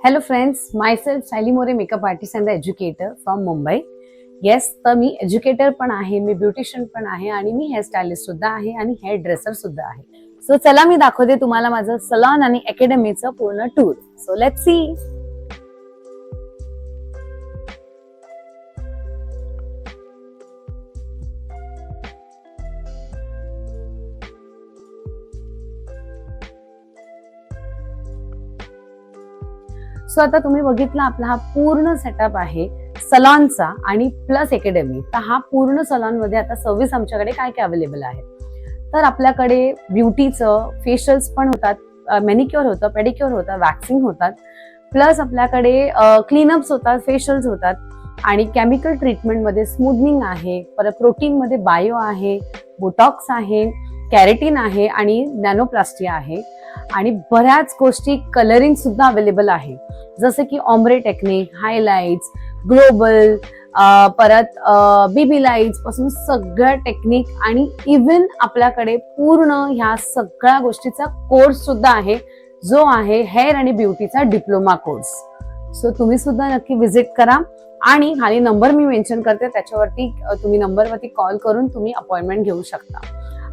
Hello friends, myself Shaili More, makeup artist and the educator from Mumbai. Yes, तर मी educator पण आहे, मी beautician पण आहे आणि मी हेअर स्टायलिस्ट सुद्धा आहे आणि हेअर ड्रेसर सुद्धा आहे. सो चला मी दाखवते तुम्हाला माझं सलॉन आणि अकॅडमीचं पूर्ण tour. So let's see. So आता तुम्ही बघितला आपला हा पूर्ण सेटअप आहे सलॉनचा आणि प्लस अकॅडमी. तर हा पूर्ण सलॉन मध्ये आता सर्व्हिस आमच्याकडे काय काय अवेलेबल आहे. तर आपल्याकडे ब्युटीचं फेशियल्स पण होतात, मॅनिक्युअर होतं, पेडिक्युअर होतं, वॅक्सिंग होतात, प्लस आपल्याकडे क्लीनअप्स होतात, फेशियल्स होतात आणि केमिकल ट्रीटमेंटमध्ये स्मूथनिंग आहे, परत प्रोटीनमध्ये बायो आहे, बोटॉक्स आहे, कॅरेटिन आहे आणि नॅनोप्लास्टी आहे आणि बऱ्याच गोष्टी कलरिंग सुद्धा अवेलेबल आहे, जसं की ऑम्ब्रे टेक्निक, हायलाइट्स, ग्लोबल, परत बीबी लाईट्स पासून सगळ्या टेक्निक आणि इव्हन आपल्याकडे पूर्ण ह्या सगळ्या गोष्टीचा कोर्स सुद्धा आहे, जो आहे हेअर आणि ब्युटीचा डिप्लोमा कोर्स. सो तुम्ही सुद्धा नक्की विजिट करा आणि खाली नंबर मी मेन्शन करते, त्याच्यावरती तुम्ही नंबरवरती कॉल करून तुम्ही अपॉइंटमेंट घेऊ शकता.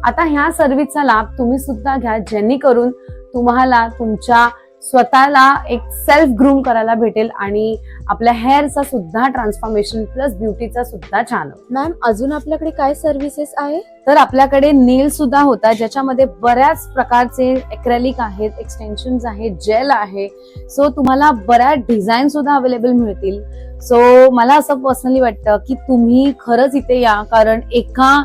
आता ह्या सर्व्हिसचा लाभ तुम्ही सुद्धा घ्या, जेणेकरून तुम्हाला तुमच्या स्वतःला एक सेल्फ ग्रूम करायला भेटेल आणि आपल्या हेअरचा सुद्धा ट्रान्सफॉर्मेशन प्लस ब्युटीचा सुद्धा छान. मॅम, अजून आपल्याकडे काय सर्व्हिसेस आहे? तर आपल्याकडे नेल सुद्धा होता, ज्याच्यामध्ये बऱ्याच प्रकारचे एक्रेलिक आहेत, एक्सटेन्शन्स आहेत, जेल आहे. सो तुम्हाला बऱ्याच डिझाईन सुद्धा अवेलेबल मिळतील. सो मला असं पर्सनली वाटतं की तुम्ही खरंच इथे या, कारण एका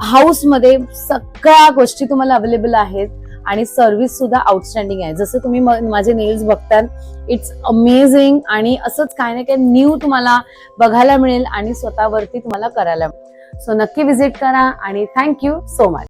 हाऊस मध्ये सगळ्या गोष्टी तुम्हाला अवेलेबल आहेत आणि सर्व्हिस सुद्धा आउटस्टँडिंग आहे. जसं तुम्ही माझे नेल्स बघताल, इट्स अमेझिंग आणि असंच काही ना काही न्यू तुम्हाला बघायला मिळेल आणि स्वतःवरती तुम्हाला करायला मिळेल. सो नक्की विजिट करा आणि थँक्यू सो मच.